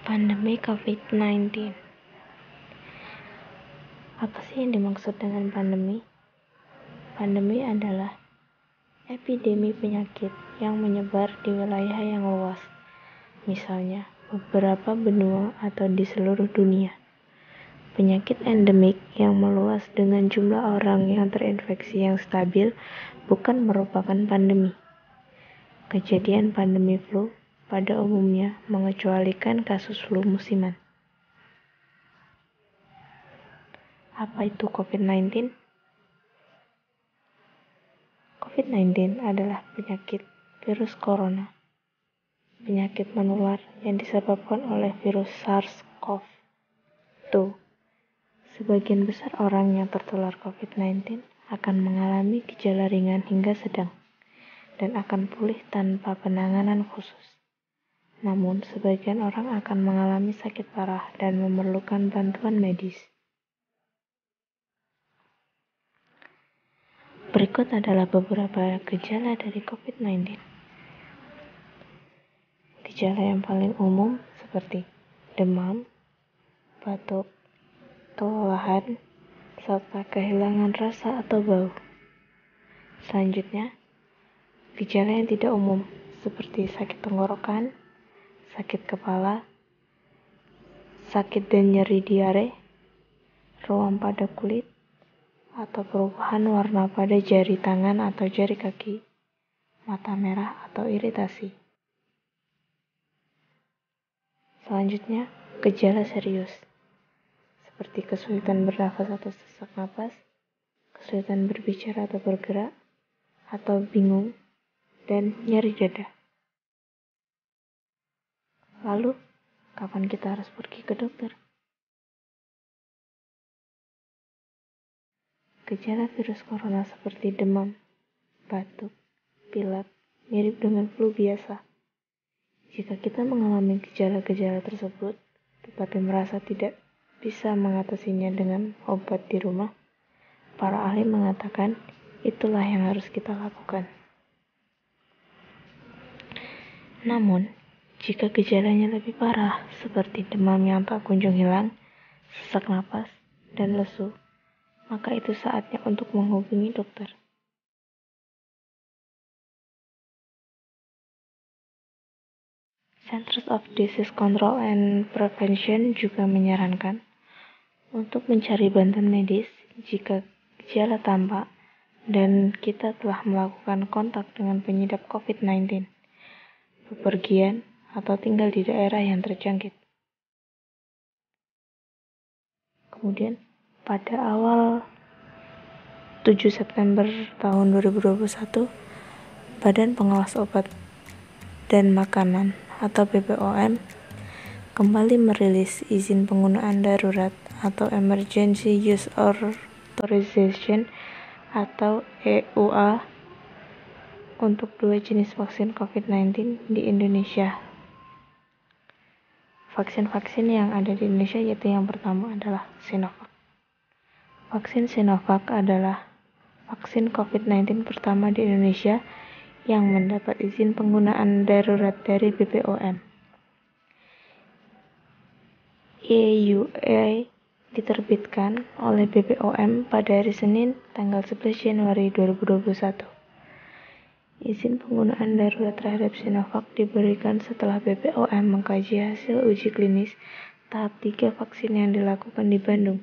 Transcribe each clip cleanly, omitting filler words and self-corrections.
Pandemi COVID-19. Apa sih yang dimaksud dengan pandemi? Pandemi adalah epidemi penyakit yang menyebar di wilayah yang luas, misalnya beberapa benua atau di seluruh dunia. Penyakit endemik yang meluas dengan jumlah orang yang terinfeksi yang stabil bukan merupakan pandemi. Kejadian pandemi flu pada umumnya mengecualikan kasus flu musiman. Apa itu COVID-19? COVID-19 adalah penyakit virus corona, penyakit menular yang disebabkan oleh virus SARS-CoV-2. Sebagian besar orang yang tertular COVID-19 akan mengalami gejala ringan hingga sedang dan akan pulih tanpa penanganan khusus. Namun, sebagian orang akan mengalami sakit parah dan memerlukan bantuan medis. Berikut adalah beberapa gejala dari COVID-19. Gejala yang paling umum seperti demam, batuk, kelelahan, serta kehilangan rasa atau bau. Selanjutnya, gejala yang tidak umum seperti sakit tenggorokan, sakit kepala, sakit dan nyeri diare, ruam pada kulit, atau perubahan warna pada jari tangan atau jari kaki, mata merah atau iritasi. Selanjutnya, gejala serius seperti kesulitan bernafas atau sesak napas, kesulitan berbicara atau bergerak, atau bingung, dan nyeri dada. Lalu, kapan kita harus pergi ke dokter? Gejala virus corona seperti demam, batuk, pilek, mirip dengan flu biasa. Jika kita mengalami gejala-gejala tersebut, tetapi merasa tidak bisa mengatasinya dengan obat di rumah, para ahli mengatakan itulah yang harus kita lakukan. Namun, jika gejalanya lebih parah, seperti demam yang tak kunjung hilang, sesak napas, dan lesu, maka itu saatnya untuk menghubungi dokter. Centers of Disease Control and Prevention juga menyarankan untuk mencari bantuan medis jika gejala tampak dan kita telah melakukan kontak dengan pengidap COVID-19, bepergian, atau tinggal di daerah yang terjangkit. Kemudian, pada awal 7 September tahun 2021, Badan Pengawas Obat dan Makanan atau BPOM kembali merilis izin penggunaan darurat atau Emergency Use Authorization atau EUA untuk 2 jenis vaksin COVID-19 di Indonesia. Vaksin-vaksin yang ada di Indonesia yaitu yang pertama adalah Sinovac. Vaksin Sinovac adalah vaksin COVID-19 pertama di Indonesia yang mendapat izin penggunaan darurat dari BPOM. EUA diterbitkan oleh BPOM pada hari Senin, tanggal 11 Januari 2021. Izin penggunaan darurat terhadap Sinovac diberikan setelah BPOM mengkaji hasil uji klinis tahap 3 vaksin yang dilakukan di Bandung.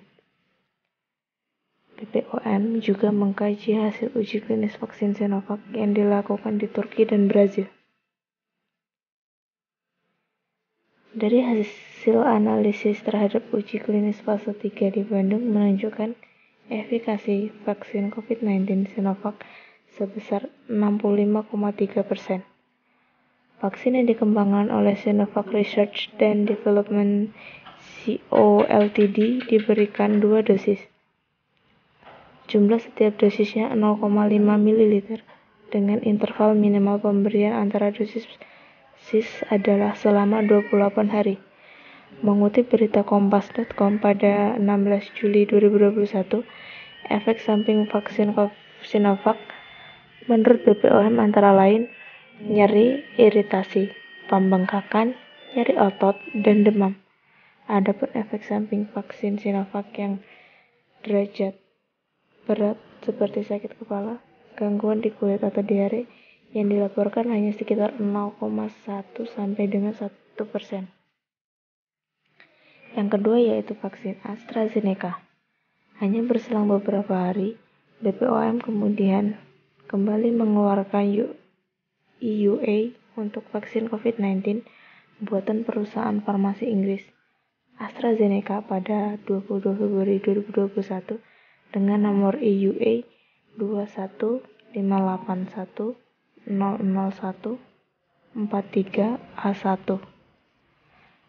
BPOM juga mengkaji hasil uji klinis vaksin Sinovac yang dilakukan di Turki dan Brazil. Dari hasil analisis terhadap uji klinis fase 3 di Bandung menunjukkan efikasi vaksin COVID-19 Sinovac sebesar 65,3%. Vaksin yang dikembangkan oleh Sinovac Research and Development Co. Ltd. diberikan 2 dosis. Jumlah setiap dosisnya 0,5 ml dengan interval minimal pemberian antara dosis adalah selama 28 hari. Mengutip berita kompas.com pada 16 Juli 2021, efek samping vaksin Sinovac menurut BPOM antara lain nyeri, iritasi, pembengkakan, nyeri otot, dan demam. Adapun efek samping vaksin Sinovac yang derajat berat seperti sakit kepala, gangguan di kulit atau diare yang dilaporkan hanya sekitar 0,1 sampai dengan 1%. Yang kedua yaitu vaksin AstraZeneca. Hanya berselang beberapa hari, BPOM kemudian kembali mengeluarkan EUA untuk vaksin COVID-19 buatan perusahaan farmasi Inggris AstraZeneca pada 22 Februari 2021 dengan nomor EUA 21581000143A1.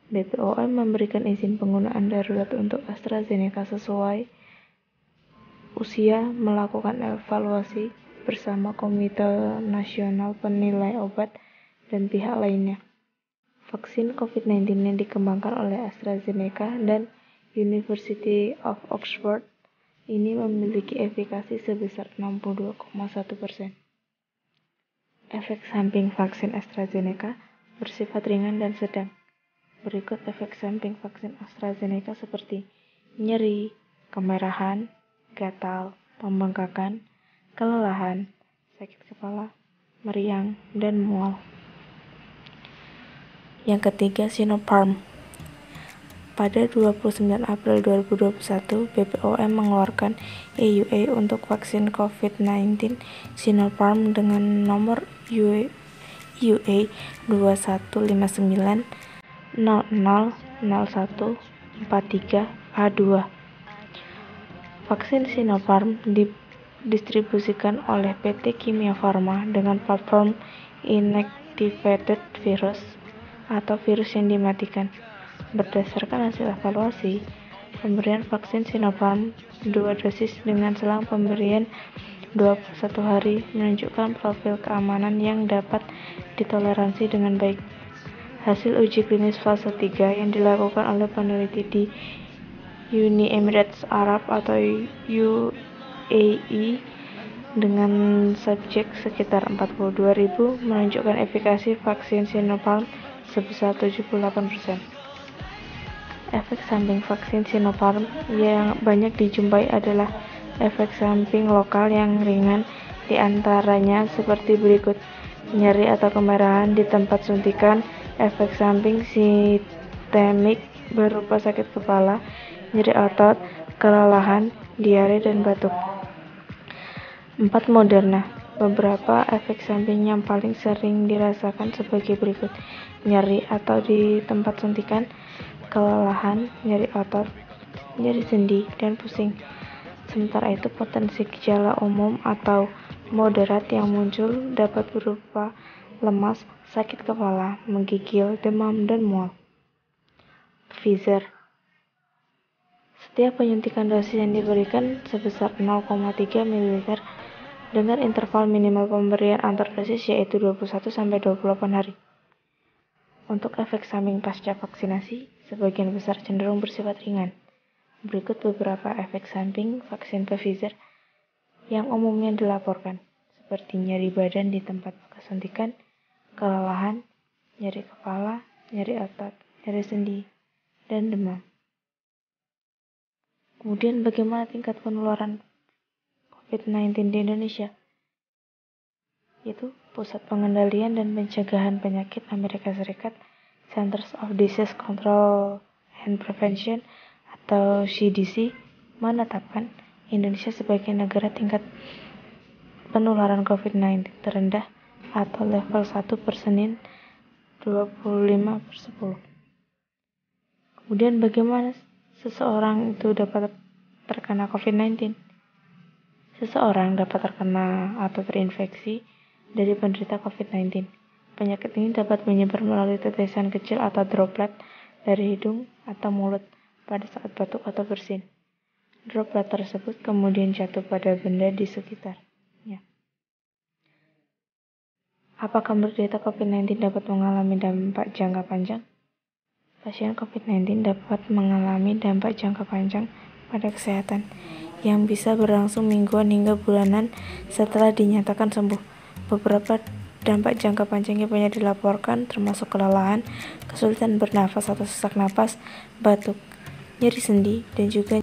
BPOM memberikan izin penggunaan darurat untuk AstraZeneca sesuai usia melakukan evaluasi bersama Komite Nasional Penilai Obat dan pihak lainnya. Vaksin COVID-19 yang dikembangkan oleh AstraZeneca dan University of Oxford ini memiliki efikasi sebesar 62,1%. Efek samping vaksin AstraZeneca bersifat ringan dan sedang. Berikut efek samping vaksin AstraZeneca seperti nyeri, kemerahan, gatal, pembengkakan, kelelahan, sakit kepala, meriang, dan mual. Yang ketiga, Sinopharm. Pada 29 April 2021, BPOM mengeluarkan EUA untuk vaksin COVID-19 Sinopharm dengan nomor EUA 2159000143A2. Vaksin Sinopharm didistribusikan oleh PT Kimia Farma dengan platform inactivated virus atau virus yang dimatikan. Berdasarkan hasil evaluasi, pemberian vaksin Sinopharm 2 dosis dengan selang pemberian 21 hari menunjukkan profil keamanan yang dapat ditoleransi dengan baik. Hasil uji klinis fase 3 yang dilakukan oleh peneliti di Uni Emirat Arab atau UAE dengan subjek sekitar 42.000 menunjukkan efikasi vaksin Sinopharm sebesar 78%. Efek samping vaksin Sinopharm yang banyak dijumpai adalah efek samping lokal yang ringan, di antaranya seperti berikut: nyeri atau kemerahan di tempat suntikan, efek samping sistemik berupa sakit kepala, nyeri otot, kelelahan, diare, dan batuk. 4. Moderna. Beberapa efek samping yang paling sering dirasakan sebagai berikut: nyeri atau di tempat suntikan, kelelahan, nyeri otot, nyeri sendi, dan pusing. Sementara itu, potensi gejala umum atau moderat yang muncul dapat berupa lemas, sakit kepala, menggigil, demam, dan mual. Pfizer. Setiap penyuntikan dosis yang diberikan sebesar 0,3 ml dengan interval minimal pemberian antar dosis yaitu 21-28 hari. Untuk efek samping pasca vaksinasi, sebagian besar cenderung bersifat ringan. Berikut beberapa efek samping vaksin Pfizer yang umumnya dilaporkan, seperti nyeri badan di tempat bekas suntikan, kelelahan, nyeri kepala, nyeri otot, nyeri sendi, dan demam. Kemudian bagaimana tingkat penularan COVID-19 di Indonesia? Yaitu Pusat Pengendalian dan Pencegahan Penyakit Amerika Serikat, Centers of Disease Control and Prevention atau CDC, menetapkan Indonesia sebagai negara tingkat penularan COVID-19 terendah atau level 1 per Senin 25/10. Kemudian bagaimana seseorang itu dapat terkena COVID-19? Seseorang dapat terkena atau terinfeksi dari penderita COVID-19. Penyakit ini dapat menyebar melalui tetesan kecil atau droplet dari hidung atau mulut pada saat batuk atau bersin. Droplet tersebut kemudian jatuh pada benda di sekitarnya. Apakah penderita COVID-19 dapat mengalami dampak jangka panjang? Pasien COVID-19 dapat mengalami dampak jangka panjang pada kesehatan yang bisa berlangsung mingguan hingga bulanan setelah dinyatakan sembuh. Beberapa Dampak jangka panjangnya banyak dilaporkan, termasuk kelelahan, kesulitan bernafas atau sesak napas, batuk, nyeri sendi, dan juga